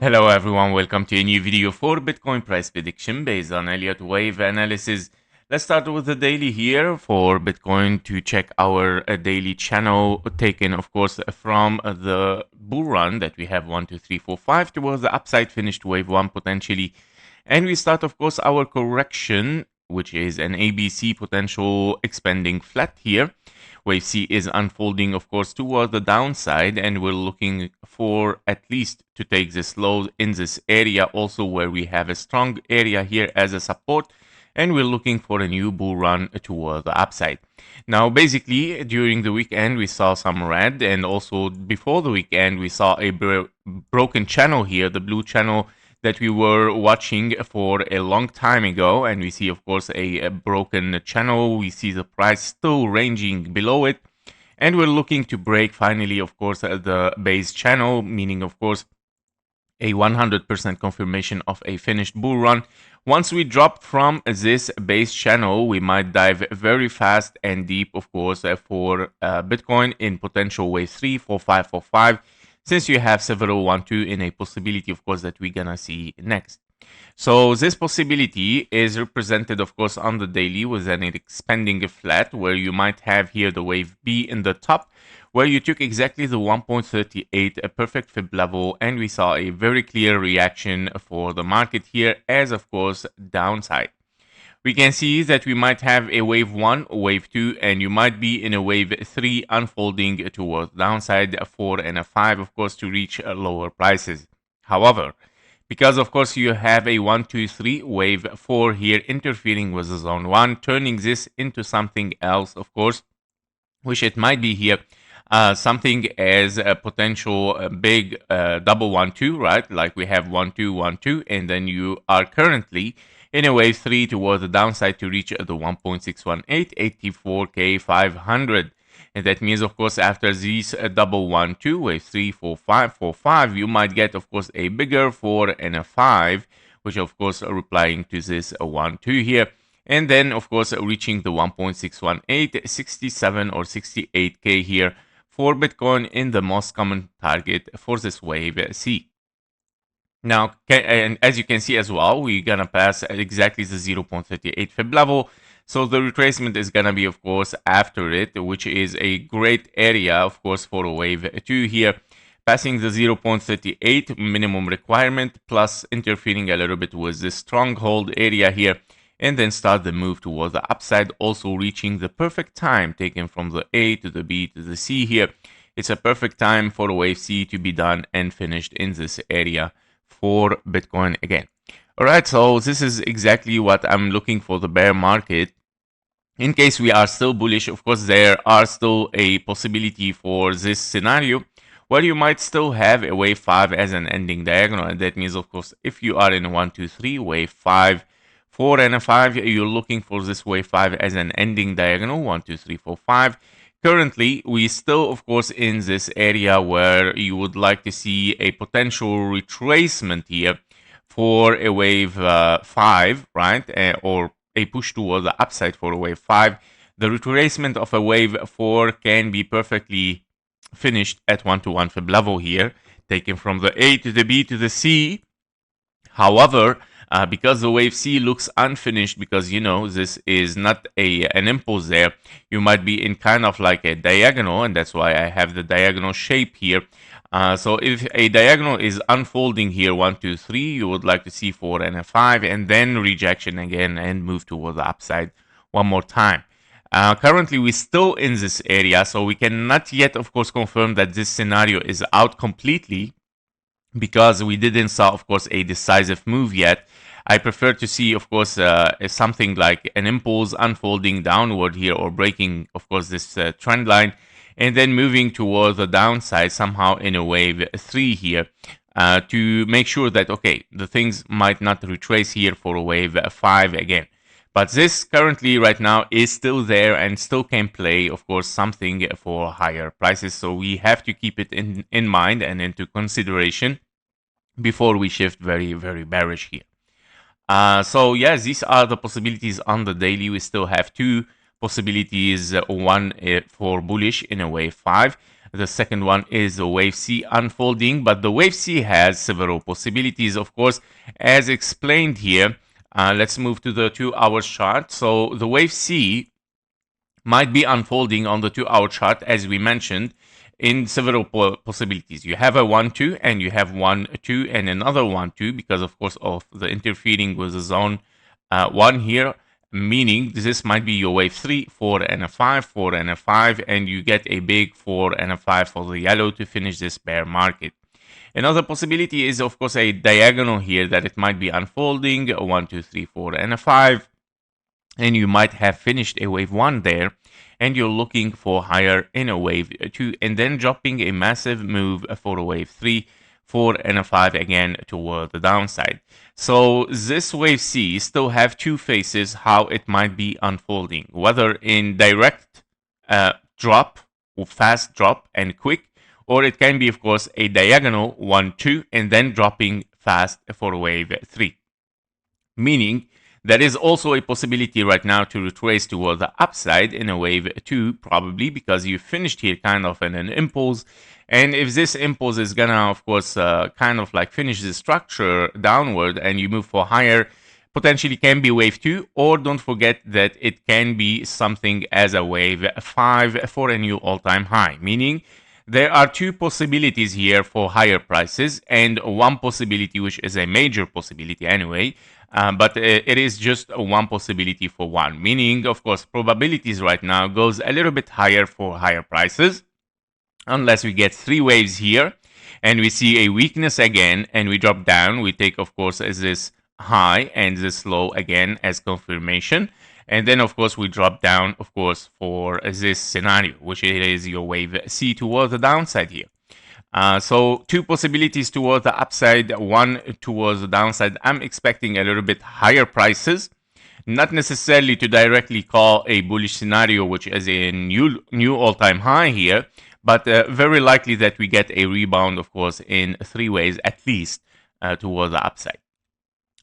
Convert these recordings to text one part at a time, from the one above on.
Hello everyone, welcome to a new video for Bitcoin price prediction based on Elliott Wave analysis. Let's start with the daily here for Bitcoin to check our daily channel taken, of course, from the bull run that we have 1, 2, 3, 4, 5 towards the upside, finished wave 1 potentially. And we start, of course, our correction, which is an ABC potential expanding flat here. Wave C is unfolding, of course, toward the downside, and we're looking for at least to take this low in this area also, where we have a strong area here as a support, and we're looking for a new bull run toward the upside. Now, basically, during the weekend, we saw some red, and also before the weekend, we saw a broken channel here, the blue channel that we were watching for a long time ago, and we see, of course, a broken channel. We see the price still ranging below it, and we're looking to break finally, of course, the base channel, meaning, of course, a 100% confirmation of a finished bull run. Once we drop from this base channel, we might dive very fast and deep, of course, for Bitcoin in potential wave 3, 4, 5, 4, 5, since you have several 1, 2 in a possibility, of course, that we're gonna see next. So this possibility is represented, of course, on the daily with an expanding flat, where you might have here the wave B in the top, where you took exactly the 1.38, a perfect fib level, and we saw a very clear reaction for the market here as, of course, downside. We can see that we might have a wave 1, wave 2, and you might be in a wave 3 unfolding towards downside, a 4 and a 5, of course, to reach lower prices. However, because, of course, you have a 1, 2, 3, wave 4 here interfering with the zone 1, turning this into something else, of course, which it might be here, something as a potential big double 1, 2, right? Like we have 1, 2, 1, 2, and then you are currently in a wave 3 toward the downside to reach the 1.618, 84k 500. And that means, of course, after these double 1, 2, wave 3, 4, 5, 4, 5, you might get, of course, a bigger 4 and a 5, which, of course, are replying to this 1, 2 here. And then, of course, reaching the 1.618, 67 or 68k here for Bitcoin in the most common target for this wave C. Now, and as you can see as well, we're gonna pass exactly the 0.38 fib level. So the retracement is gonna be, of course, after it, which is a great area, of course, for a wave 2 here. Passing the 0.38 minimum requirement, plus interfering a little bit with this stronghold area here, and then start the move towards the upside, also reaching the perfect time taken from the A to the B to the C here. It's a perfect time for a wave C to be done and finished in this area for Bitcoin again. All right, so this is exactly what I'm looking for the bear market. In case we are still bullish, of course, there are still a possibility for this scenario where you might still have a wave 5 as an ending diagonal. And that means, of course, if you are in 1, 2, 3, wave 5, 4 and a 5, you're looking for this wave 5 as an ending diagonal, 1, 2, 3, 4, 5. Currently, we still, of course, in this area where you would like to see a potential retracement here for a wave 5, right? Or a push toward the upside for a wave 5. The retracement of a wave 4 can be perfectly finished at 1-to-1 fib level here, taken from the A to the B to the C. However, because the wave C looks unfinished, because, you know, this is not an impulse there, you might be in kind of like a diagonal, and that's why I have the diagonal shape here. So if a diagonal is unfolding here, 1, 2, 3, you would like to see 4 and a 5, and then rejection again and move toward the upside one more time. Currently, we're still in this area, so we cannot yet, of course, confirm that this scenario is out completely, because we didn't saw, of course, a decisive move yet. I prefer to see, of course, something like an impulse unfolding downward here, or breaking, of course, this trend line, and then moving towards the downside somehow in a wave 3 here, to make sure that, okay, the things might not retrace here for a wave 5 again. But this currently right now is still there and still can play, of course, something for higher prices. So we have to keep it in mind and into consideration before we shift very, very bearish here. So yes, these are the possibilities on the daily. We still have two possibilities, one for bullish in a wave 5. The second one is a wave C unfolding, but the wave C has several possibilities, of course, as explained here. Let's move to the 2-hour chart. So the wave C might be unfolding on the 2-hour chart, as we mentioned, in several possibilities. You have a 1-2 and you have 1-2 and another 1-2 because, of course, of the interfering with the zone 1 here, meaning this might be your wave 3, 4 and a 5, 4 and a 5, and you get a big 4 and a 5 for the yellow to finish this bear market. Another possibility is, of course, a diagonal here that it might be unfolding 1, 2, 3, 4 and a 5, and you might have finished a wave 1 there, and you're looking for higher in a wave 2, and then dropping a massive move for a wave 3, 4 and a 5 again toward the downside. So this wave C still have two faces how it might be unfolding, whether in direct drop or fast drop and quick, or it can be, of course, a diagonal 1, 2 and then dropping fast for wave 3. Meaning there is also a possibility right now to retrace toward the upside in a wave 2, probably because you finished here kind of in an impulse. And if this impulse is gonna, of course, kind of like finish the structure downward and you move for higher, potentially can be wave 2, or don't forget that it can be something as a wave 5 for a new all-time high. Meaning there are two possibilities here for higher prices, and one possibility which is a major possibility anyway, but it is just one possibility for one, meaning, of course, probabilities right now goes a little bit higher for higher prices, unless we get 3 waves here, and we see a weakness again, and we drop down. We take, of course, as this high and this low again as confirmation, and then, of course, we drop down, of course, for this scenario, which is your wave C toward the downside here. So two possibilities toward the upside, one towards the downside. I'm expecting a little bit higher prices, not necessarily to directly call a bullish scenario, which is a new all-time high here, but very likely that we get a rebound, of course, in 3 ways at least toward the upside.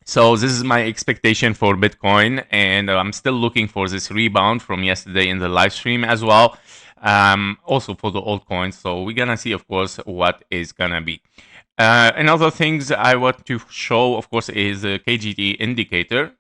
So this is my expectation for Bitcoin, and I'm still looking for this rebound from yesterday in the live stream as well. Also for the altcoins. So we're gonna see, of course, what is gonna be. Another things I want to show, of course, is the KGT indicator.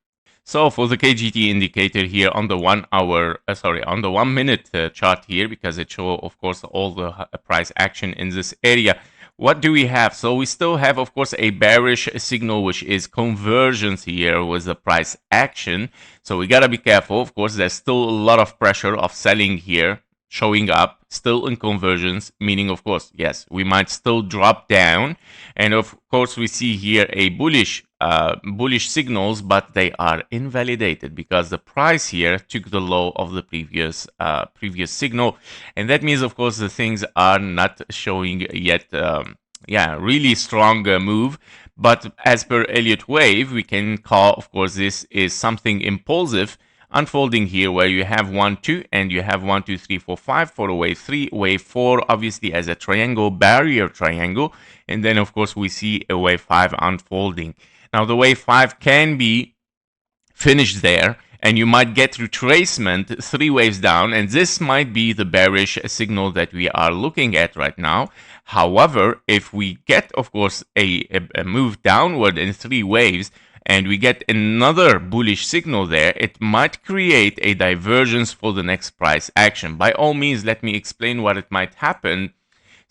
So for the KGT indicator here on the 1 hour, on the 1 minute chart here, because it shows, of course, all the price action in this area. What do we have? So we still have, of course, a bearish signal, which is convergence here with the price action. So we gotta be careful. Of course, there's still a lot of pressure of selling here showing up, still in convergence, meaning, of course, yes, we might still drop down. And of course, we see here a bullish signals, but they are invalidated because the price here took the low of the previous signal, and that means, of course, the things are not showing yet really strong move. But as per Elliott Wave, we can call, of course, this is something impulsive unfolding here, where you have 1, 2 and you have 1, 2, 3, 4, 5 for a wave 3, wave 4 obviously as a triangle, barrier triangle, and then, of course, we see a wave 5 unfolding. Now the wave 5 can be finished there, and you might get retracement 3 waves down, and this might be the bearish signal that we are looking at right now. However, if we get, of course, a move downward in 3 waves, and we get another bullish signal there, it might create a divergence for the next price action. By all means, let me explain what it might happen.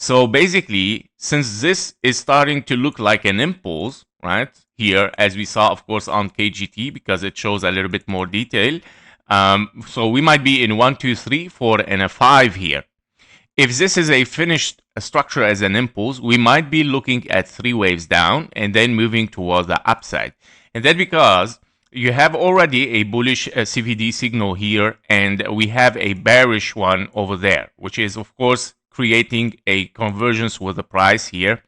So basically, since this is starting to look like an impulse, right, here, as we saw, of course, on KGT, because it shows a little bit more detail. So we might be in 1, 2, 3, 4, and a 5 here. If this is a finished structure as an impulse, we might be looking at 3 waves down and then moving towards the upside. And that's because you have already a bullish CVD signal here, and we have a bearish one over there, which is, of course, creating a convergence with the price here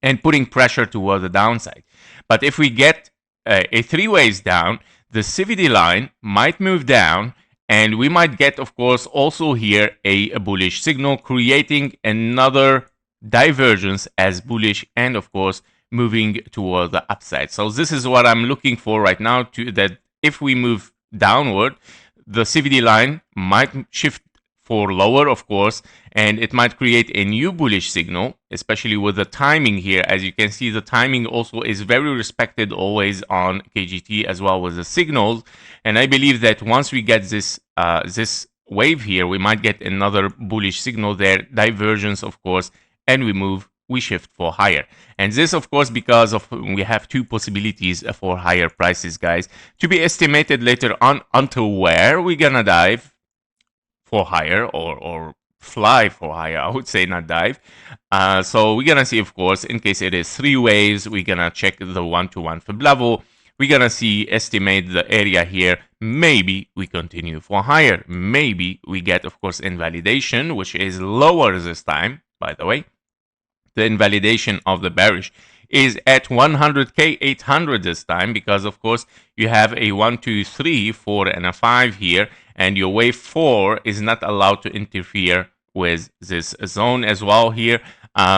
and putting pressure toward the downside. But if we get a 3 waves down, the CVD line might move down, and we might get, of course, also here a bullish signal, creating another divergence as bullish, and of course moving toward the upside. So this is what I'm looking for right now, that if we move downward, the CVD line might shift for lower, of course, and it might create a new bullish signal, especially with the timing here. As you can see, the timing also is very respected always on KGT as well with the signals. And I believe that once we get this this wave here, we might get another bullish signal there, divergence, of course, and we shift for higher. And this, of course, because of we have two possibilities for higher prices, guys, to be estimated later on until where we're gonna dive for higher or fly for higher. I would say not dive. So we're gonna see, of course, in case it is three waves, we're gonna check the 1-to-1 fib level. We're gonna see, estimate the area here. Maybe we continue for higher. Maybe we get, of course, invalidation, which is lower this time, by the way. The invalidation of the bearish is at 100k 800 this time, because of course you have a 1 2 3 4 and a 5 here, and your wave 4 is not allowed to interfere with this zone as well here.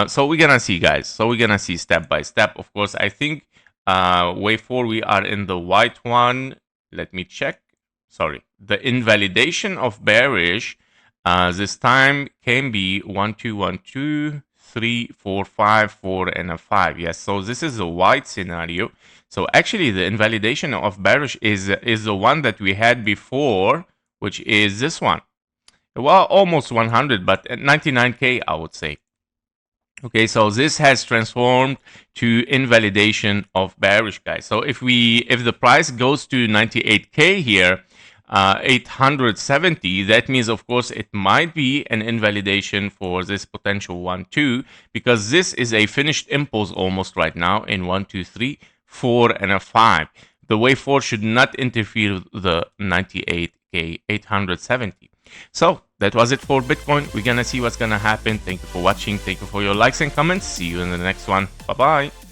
So we're gonna see, guys, so we're gonna see step by step. Of course, I think wave 4 we are in the white one. Let me check. Sorry, the invalidation of bearish this time can be 1 2 1 2 3 4 5 4 and a 5. Yes, so this is a white scenario. So actually the invalidation of bearish is the one that we had before, which is this one. Well, almost 100, but at 99k I would say. Okay, so this has transformed to invalidation of bearish, guys. So if the price goes to 98k here, 870, that means, of course, it might be an invalidation for this potential 1 2, because this is a finished impulse almost right now in 1 2 3 4 and a 5. The wave 4 should not interfere with the 98k 870. So that was it for Bitcoin. We're gonna see what's gonna happen. Thank you for watching. Thank you for your likes and comments. See you in the next one. Bye bye.